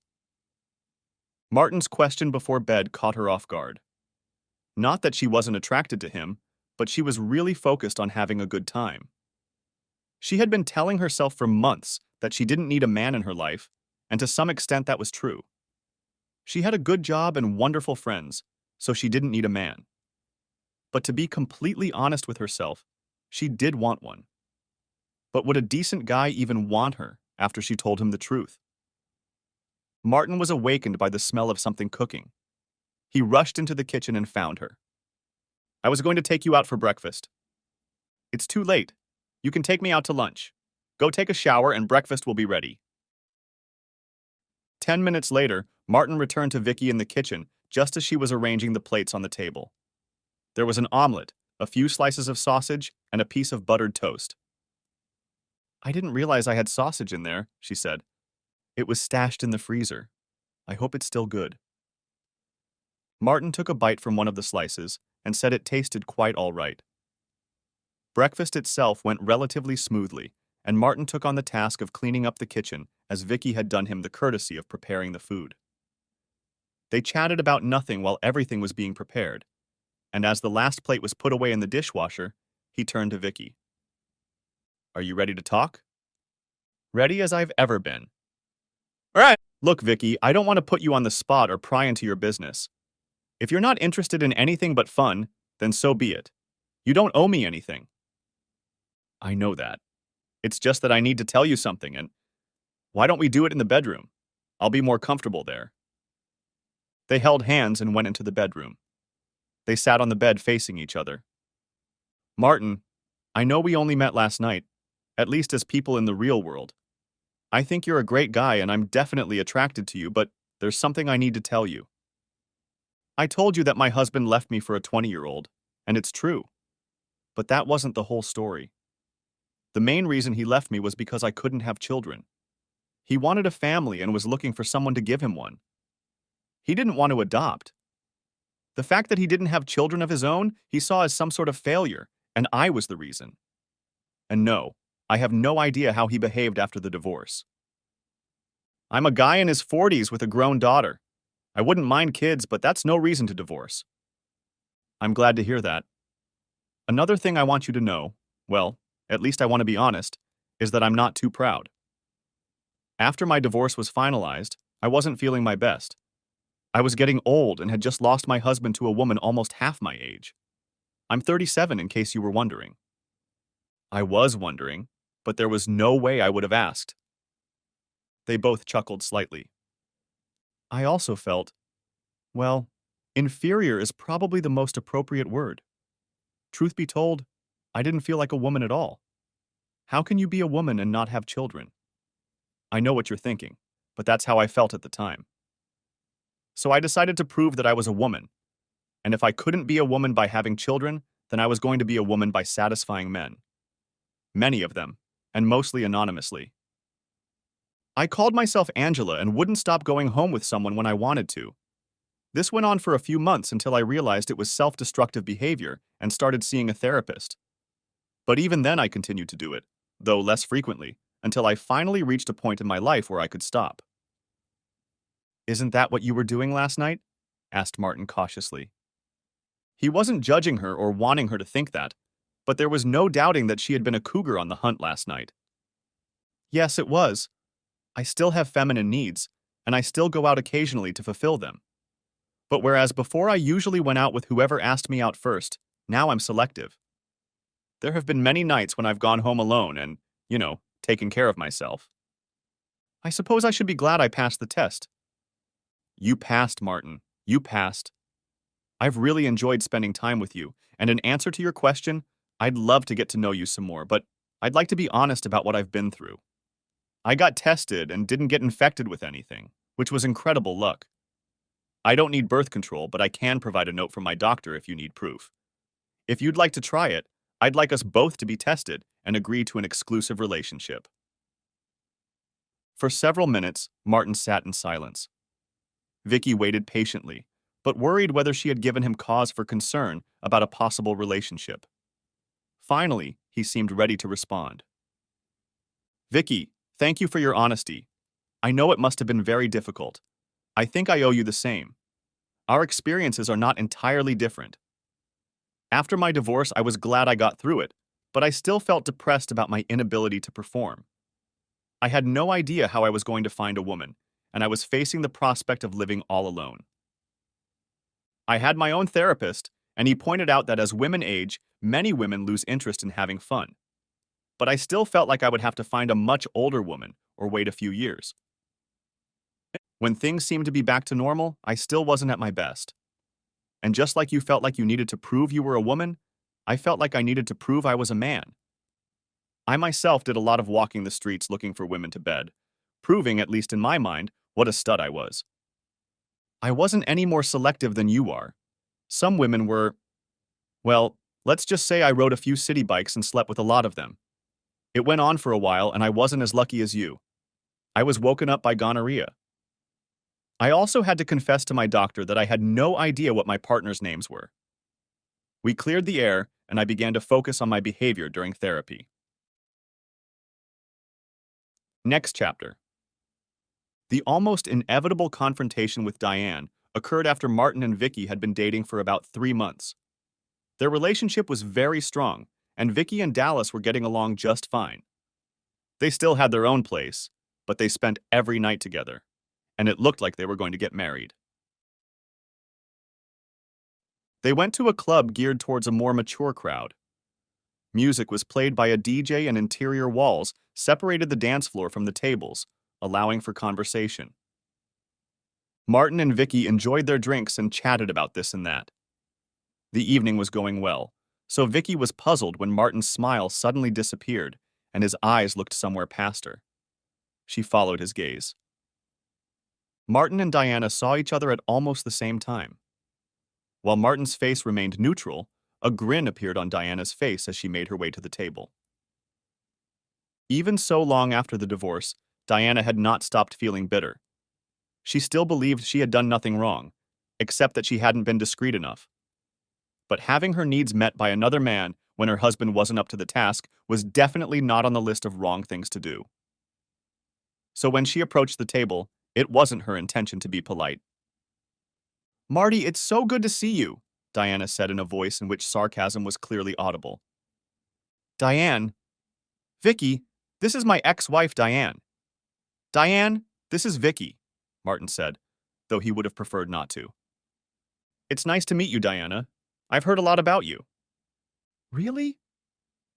Martin's question before bed caught her off guard. Not that she wasn't attracted to him, but she was really focused on having a good time. She had been telling herself for months that she didn't need a man in her life, and to some extent that was true. She had a good job and wonderful friends, so she didn't need a man. But to be completely honest with herself, she did want one. But would a decent guy even want her after she told him the truth? Martin was awakened by the smell of something cooking. He rushed into the kitchen and found her. I was going to take you out for breakfast. It's too late. You can take me out to lunch. Go take a shower and breakfast will be ready. 10 minutes later, Martin returned to Vicky in the kitchen just as she was arranging the plates on the table. There was an omelet, a few slices of sausage, and a piece of buttered toast. I didn't realize I had sausage in there, she said. It was stashed in the freezer. I hope it's still good. Martin took a bite from one of the slices and said it tasted quite all right. Breakfast itself went relatively smoothly, and Martin took on the task of cleaning up the kitchen as Vicky had done him the courtesy of preparing the food. They chatted about nothing while everything was being prepared, and as the last plate was put away in the dishwasher, he turned to Vicky. Are you ready to talk? Ready as I've ever been. All right. Look, Vicky, I don't want to put you on the spot or pry into your business. If you're not interested in anything but fun, then so be it. You don't owe me anything. I know that. It's just that I need to tell you something, and why don't we do it in the bedroom? I'll be more comfortable there. They held hands and went into the bedroom. They sat on the bed facing each other. Martin, I know we only met last night, at least as people in the real world. I think you're a great guy and I'm definitely attracted to you, but there's something I need to tell you. I told you that my husband left me for a 20-year-old, and it's true. But that wasn't the whole story. The main reason he left me was because I couldn't have children. He wanted a family and was looking for someone to give him one. He didn't want to adopt. The fact that he didn't have children of his own, he saw as some sort of failure, and I was the reason. And no, I have no idea how he behaved after the divorce. I'm a guy in his 40s with a grown daughter. I wouldn't mind kids, but that's no reason to divorce. I'm glad to hear that. Another thing I want you to know, well, at least I want to be honest, is that I'm not too proud. After my divorce was finalized, I wasn't feeling my best. I was getting old and had just lost my husband to a woman almost half my age. I'm 37 in case you were wondering. I was wondering, but there was no way I would have asked. They both chuckled slightly. I also felt, well, inferior is probably the most appropriate word. Truth be told, I didn't feel like a woman at all. How can you be a woman and not have children? I know what you're thinking, but that's how I felt at the time. So I decided to prove that I was a woman, and if I couldn't be a woman by having children, then I was going to be a woman by satisfying men. Many of them, and mostly anonymously. I called myself Angela and wouldn't stop going home with someone when I wanted to. This went on for a few months until I realized it was self-destructive behavior and started seeing a therapist. But even then I continued to do it, though less frequently, until I finally reached a point in my life where I could stop. Isn't that what you were doing last night? Asked Martin cautiously. He wasn't judging her or wanting her to think that, but there was no doubting that she had been a cougar on the hunt last night. Yes, it was. I still have feminine needs, and I still go out occasionally to fulfill them. But whereas before I usually went out with whoever asked me out first, now I'm selective. There have been many nights when I've gone home alone and, taken care of myself. I suppose I should be glad I passed the test. You passed, Martin. You passed. I've really enjoyed spending time with you, and in answer to your question, I'd love to get to know you some more, but I'd like to be honest about what I've been through. I got tested and didn't get infected with anything, which was incredible luck. I don't need birth control, but I can provide a note from my doctor if you need proof. If you'd like to try it, I'd like us both to be tested and agree to an exclusive relationship. For several minutes, Martin sat in silence. Vicky waited patiently, but worried whether she had given him cause for concern about a possible relationship. Finally, he seemed ready to respond. Vicky, thank you for your honesty. I know it must have been very difficult. I think I owe you the same. Our experiences are not entirely different. After my divorce, I was glad I got through it, but I still felt depressed about my inability to perform. I had no idea how I was going to find a woman, and I was facing the prospect of living all alone. I had my own therapist, and he pointed out that as women age, many women lose interest in having fun. But I still felt like I would have to find a much older woman or wait a few years. When things seemed to be back to normal, I still wasn't at my best. And just like you felt like you needed to prove you were a woman, I felt like I needed to prove I was a man. I myself did a lot of walking the streets looking for women to bed, proving, at least in my mind, what a stud I was. I wasn't any more selective than you are. Some women were, Well, let's just say I rode a few city bikes and slept with a lot of them. It went on for a while and I wasn't as lucky as you. I was woken up by gonorrhea. I also had to confess to my doctor that I had no idea what my partner's names were. We cleared the air and I began to focus on my behavior during therapy. Next chapter. The almost inevitable confrontation with Diane occurred after Martin and Vicky had been dating for about 3 months. Their relationship was very strong, and Vicky and Dallas were getting along just fine. They still had their own place, but they spent every night together, and it looked like they were going to get married. They went to a club geared towards a more mature crowd. Music was played by a DJ and interior walls separated the dance floor from the tables, allowing for conversation. Martin and Vicky enjoyed their drinks and chatted about this and that. The evening was going well, so Vicky was puzzled when Martin's smile suddenly disappeared and his eyes looked somewhere past her. She followed his gaze. Martin and Diana saw each other at almost the same time. While Martin's face remained neutral, a grin appeared on Diana's face as she made her way to the table. Even so long after the divorce, Diana had not stopped feeling bitter. She still believed she had done nothing wrong, except that she hadn't been discreet enough. But having her needs met by another man when her husband wasn't up to the task was definitely not on the list of wrong things to do. So when she approached the table, it wasn't her intention to be polite. "Marty, it's so good to see you," Diana said in a voice in which sarcasm was clearly audible. "Diane, Vicky, this is my ex-wife Diane." "Diane, this is Vicky," Martin said, though he would have preferred not to. "It's nice to meet you, Diana. I've heard a lot about you." "Really?"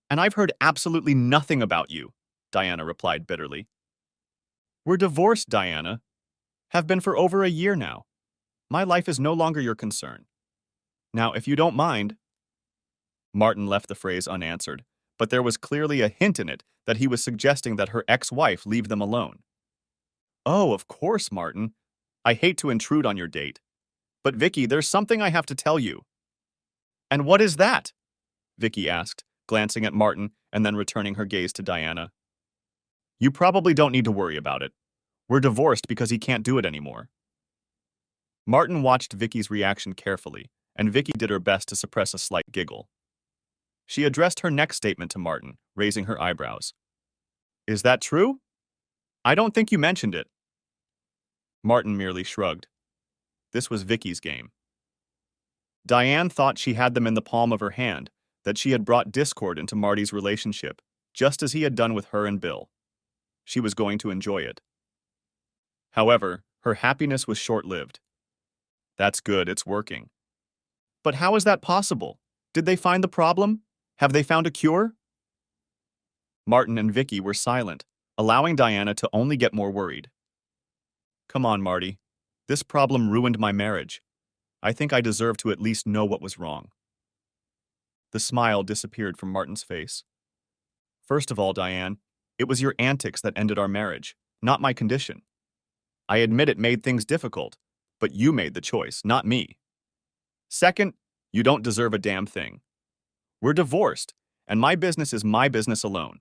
"And I've heard absolutely nothing about you," Diana replied bitterly. "We're divorced, Diana. Have been for over a year now. My life is no longer your concern. Now, if you don't mind—" Martin left the phrase unanswered, but there was clearly a hint in it that he was suggesting that her ex-wife leave them alone. "Oh, of course, Martin. I hate to intrude on your date. But Vicky, there's something I have to tell you." "And what is that?" Vicky asked, glancing at Martin and then returning her gaze to Diana. "You probably don't need to worry about it. We're divorced because he can't do it anymore." Martin watched Vicky's reaction carefully, and Vicky did her best to suppress a slight giggle. She addressed her next statement to Martin, raising her eyebrows. "Is that true? I don't think you mentioned it." Martin merely shrugged. This was Vicky's game. Diane thought she had them in the palm of her hand, that she had brought discord into Marty's relationship, just as he had done with her and Bill. She was going to enjoy it. However, her happiness was short-lived. "That's good, it's working." "But how is that possible? Did they find the problem? Have they found a cure?" Martin and Vicky were silent, allowing Diana to only get more worried. "Come on, Marty. This problem ruined my marriage. I think I deserve to at least know what was wrong." The smile disappeared from Martin's face. "First of all, Diane, it was your antics that ended our marriage, not my condition. I admit it made things difficult, but you made the choice, not me. Second, you don't deserve a damn thing. We're divorced, and my business is my business alone.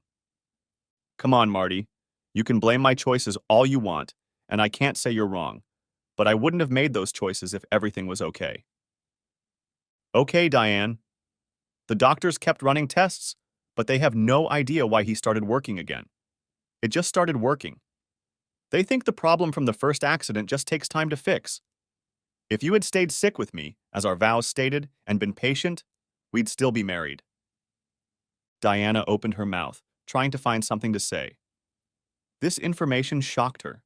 Come on, Marty. You can blame my choices all you want, and I can't say you're wrong, but I wouldn't have made those choices if everything was okay." "Okay, Diane. The doctors kept running tests, but they have no idea why he started working again. It just started working. They think the problem from the first accident just takes time to fix. If you had stayed sick with me, as our vows stated, and been patient, we'd still be married." Diana opened her mouth, trying to find something to say. This information shocked her.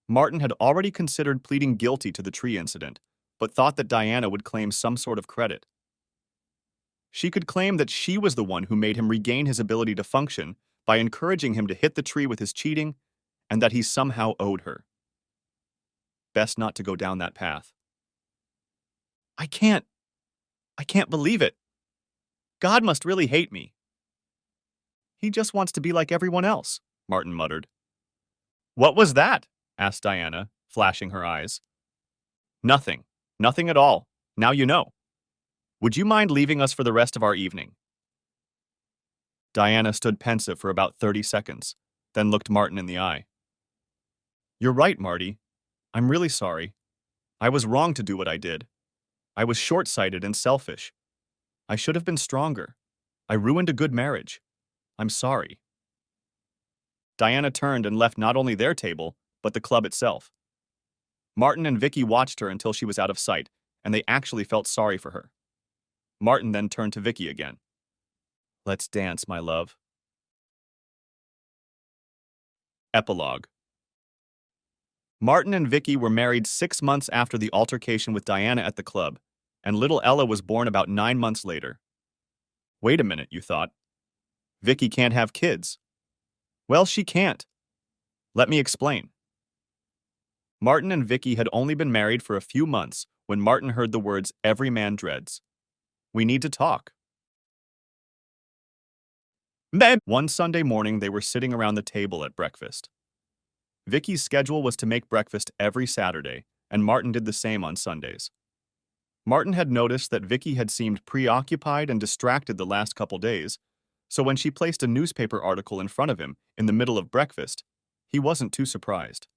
Martin had already considered pleading guilty to the tree incident, but thought that Diana would claim some sort of credit. She could claim that she was the one who made him regain his ability to function by encouraging him to hit the tree with his cheating, and that he somehow owed her. Best not to go down that path. I can't believe it. God must really hate me." "He just wants to be like everyone else," Martin muttered. "What was that?" asked Diana, flashing her eyes. "Nothing. Nothing at all. Now you know." Would you mind leaving us for the rest of our evening? Diana stood pensive for about 30 seconds, then looked Martin in the eye. You're right, Marty. I'm really sorry. I was wrong to do what I did. I was short-sighted and selfish. I should have been stronger. I ruined a good marriage. I'm sorry. Diana turned and left not only their table, but the club itself. Martin and Vicky watched her until she was out of sight, and they actually felt sorry for her. Martin then turned to Vicky again. Let's dance, my love. Epilogue. Martin and Vicky were married 6 months after the altercation with Diana at the club, and little Ella was born about 9 months later. Wait a minute, you thought. Vicky can't have kids. Well, she can't. Let me explain. Martin and Vicky had only been married for a few months when Martin heard the words every man dreads. We need to talk. One Sunday morning, they were sitting around the table at breakfast. Vicky's schedule was to make breakfast every Saturday, and Martin did the same on Sundays. Martin had noticed that Vicky had seemed preoccupied and distracted the last couple days, so when she placed a newspaper article in front of him in the middle of breakfast, he wasn't too surprised.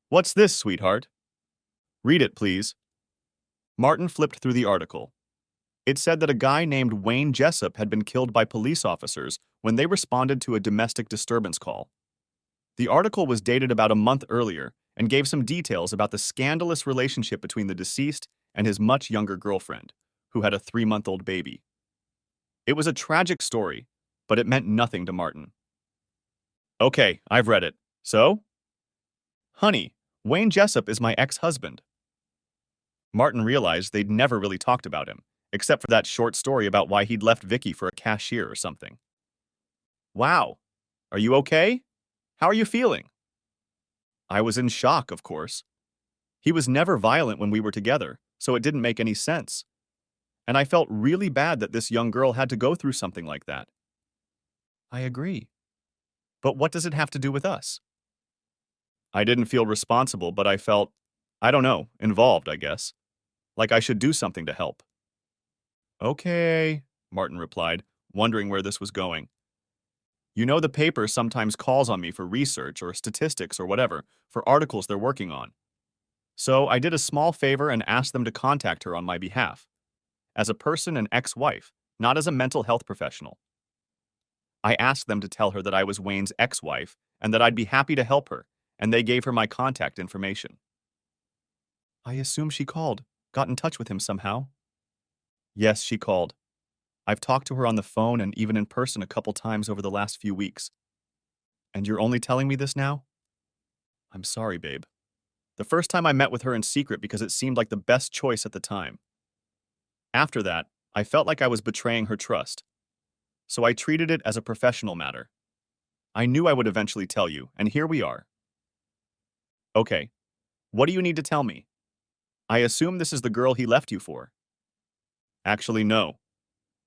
What's this, sweetheart? Read it, please. Martin flipped through the article. It said that a guy named Wayne Jessup had been killed by police officers when they responded to a domestic disturbance call. The article was dated about a month earlier and gave some details about the scandalous relationship between the deceased and his much younger girlfriend, who had a 3-month-old baby. It was a tragic story, but it meant nothing to Martin. Okay, I've read it. So? Honey, Wayne Jessup is my ex-husband. Martin realized they'd never really talked about him, except for that short story about why he'd left Vicky for a cashier or something. Wow. Are you okay? How are you feeling? I was in shock, of course. He was never violent when we were together, so it didn't make any sense. And I felt really bad that this young girl had to go through something like that. I agree. But what does it have to do with us? I didn't feel responsible, but I felt, I don't know, involved, I guess. Like I should do something to help. Okay, Martin replied, wondering where this was going. You know, the paper sometimes calls on me for research or statistics or whatever for articles they're working on. So I did a small favor and asked them to contact her on my behalf, as a person and ex-wife, not as a mental health professional. I asked them to tell her that I was Wayne's ex-wife and that I'd be happy to help her, and they gave her my contact information. I assume she called, got in touch with him somehow. Yes, she called. I've talked to her on the phone and even in person a couple times over the last few weeks. And you're only telling me this now? I'm sorry, babe. The first time I met with her in secret because it seemed like the best choice at the time. After that, I felt like I was betraying her trust. So I treated it as a professional matter. I knew I would eventually tell you, and here we are. Okay, what do you need to tell me? I assume this is the girl he left you for. Actually, no.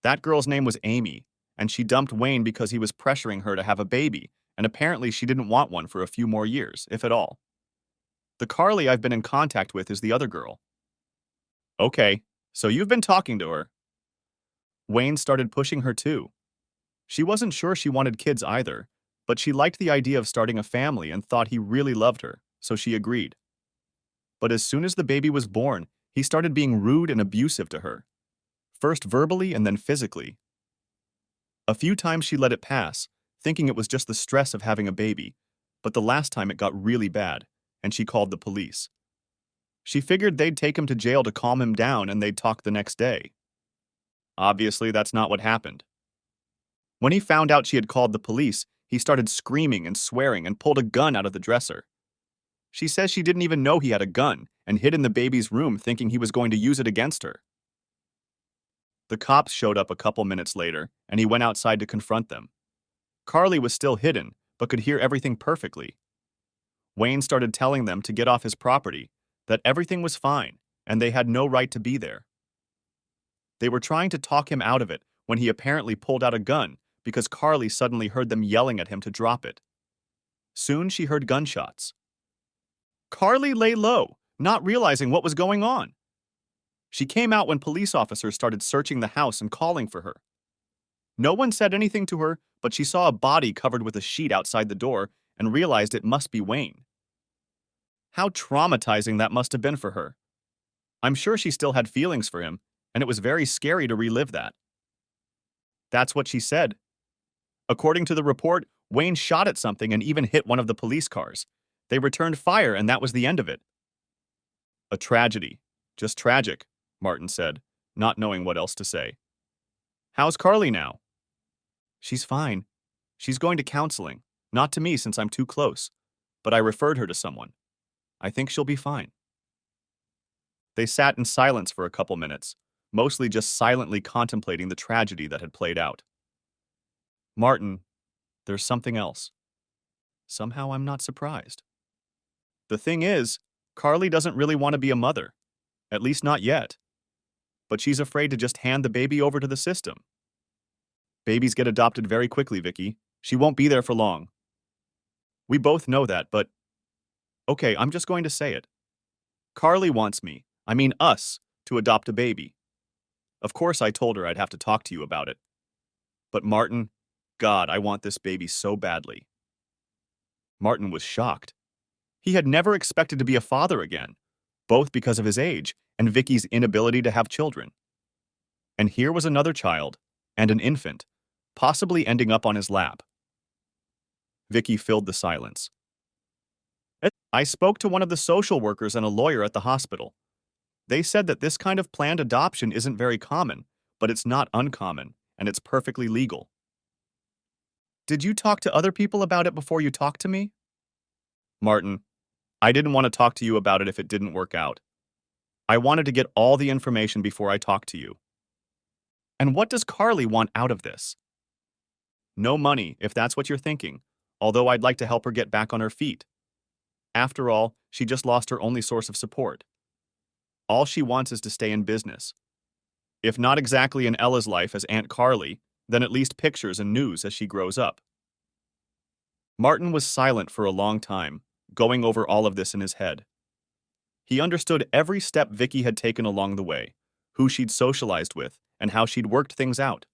That girl's name was Amy, and she dumped Wayne because he was pressuring her to have a baby, and apparently she didn't want one for a few more years, if at all. The Carly I've been in contact with is the other girl. Okay, so you've been talking to her. Wayne started pushing her too. She wasn't sure she wanted kids either, but she liked the idea of starting a family and thought he really loved her, so she agreed. But as soon as the baby was born, he started being rude and abusive to her. First verbally and then physically. A few times she let it pass, thinking it was just the stress of having a baby, but the last time it got really bad, and she called the police. She figured they'd take him to jail to calm him down and they'd talk the next day. Obviously, that's not what happened. When he found out she had called the police, he started screaming and swearing and pulled a gun out of the dresser. She says she didn't even know he had a gun and hid in the baby's room thinking he was going to use it against her. The cops showed up a couple minutes later, and he went outside to confront them. Carly was still hidden, but could hear everything perfectly. Wayne started telling them to get off his property, that everything was fine, and they had no right to be there. They were trying to talk him out of it when he apparently pulled out a gun because Carly suddenly heard them yelling at him to drop it. Soon she heard gunshots. Carly lay low, not realizing what was going on. She came out when police officers started searching the house and calling for her. No one said anything to her, but she saw a body covered with a sheet outside the door and realized it must be Wayne. How traumatizing that must have been for her. I'm sure she still had feelings for him, and it was very scary to relive that. That's what she said. According to the report, Wayne shot at something and even hit one of the police cars. They returned fire, and that was the end of it. A tragedy. Just tragic, Martin said, not knowing what else to say. How's Carly now? She's fine. She's going to counseling. Not to me since I'm too close, but I referred her to someone. I think she'll be fine. They sat in silence for a couple minutes, mostly just silently contemplating the tragedy that had played out. Martin, there's something else. Somehow I'm not surprised. The thing is, Carly doesn't really want to be a mother. At least not yet. But she's afraid to just hand the baby over to the system. Babies get adopted very quickly, Vicky. She won't be there for long. We both know that, but... Okay, I'm just going to say it. Carly wants me, I mean us, to adopt a baby. Of course I told her I'd have to talk to you about it. But Martin, God, I want this baby so badly. Martin was shocked. He had never expected to be a father again, both because of his age and Vicky's inability to have children. And here was another child, and an infant, possibly ending up on his lap. Vicky filled the silence. I spoke to one of the social workers and a lawyer at the hospital. They said that this kind of planned adoption isn't very common, but it's not uncommon, and it's perfectly legal. Did you talk to other people about it before you talked to me? Martin, I didn't want to talk to you about it if it didn't work out. I wanted to get all the information before I talked to you. And what does Carly want out of this? No money, if that's what you're thinking, although I'd like to help her get back on her feet. After all, she just lost her only source of support. All she wants is to stay in business. If not exactly in Ella's life as Aunt Carly, then at least pictures and news as she grows up. Martin was silent for a long time, going over all of this in his head. He understood every step Vicky had taken along the way, who she'd socialized with, and how she'd worked things out.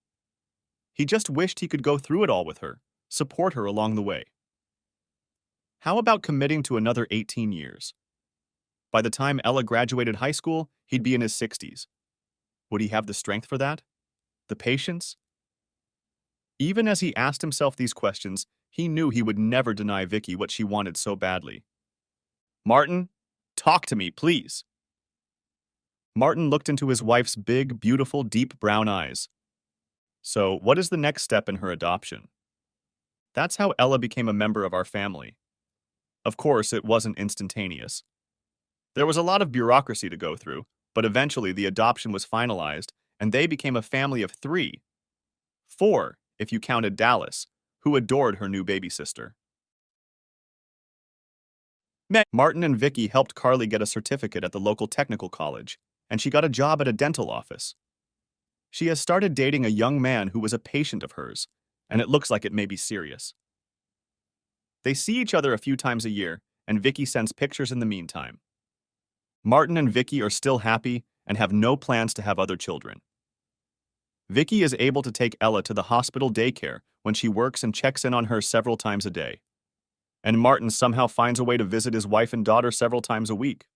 He just wished he could go through it all with her, support her along the way. How about committing to another 18 years? By the time Ella graduated high school, he'd be in his 60s. Would he have the strength for that? The patience? Even as he asked himself these questions, he knew he would never deny Vicky what she wanted so badly. Martin, talk to me, please. Martin looked into his wife's big, beautiful, deep brown eyes. So, what is the next step in her adoption? That's how Ella became a member of our family. Of course, it wasn't instantaneous. There was a lot of bureaucracy to go through, but eventually the adoption was finalized, and they became a family of 3. 4, if you counted Dallas, who adored her new baby sister. Martin and Vicky helped Carly get a certificate at the local technical college, and she got a job at a dental office. She has started dating a young man who was a patient of hers, and it looks like it may be serious. They see each other a few times a year, and Vicky sends pictures in the meantime. Martin and Vicky are still happy and have no plans to have other children. Vicky is able to take Ella to the hospital daycare when she works and checks in on her several times a day. And Martin somehow finds a way to visit his wife and daughter several times a week.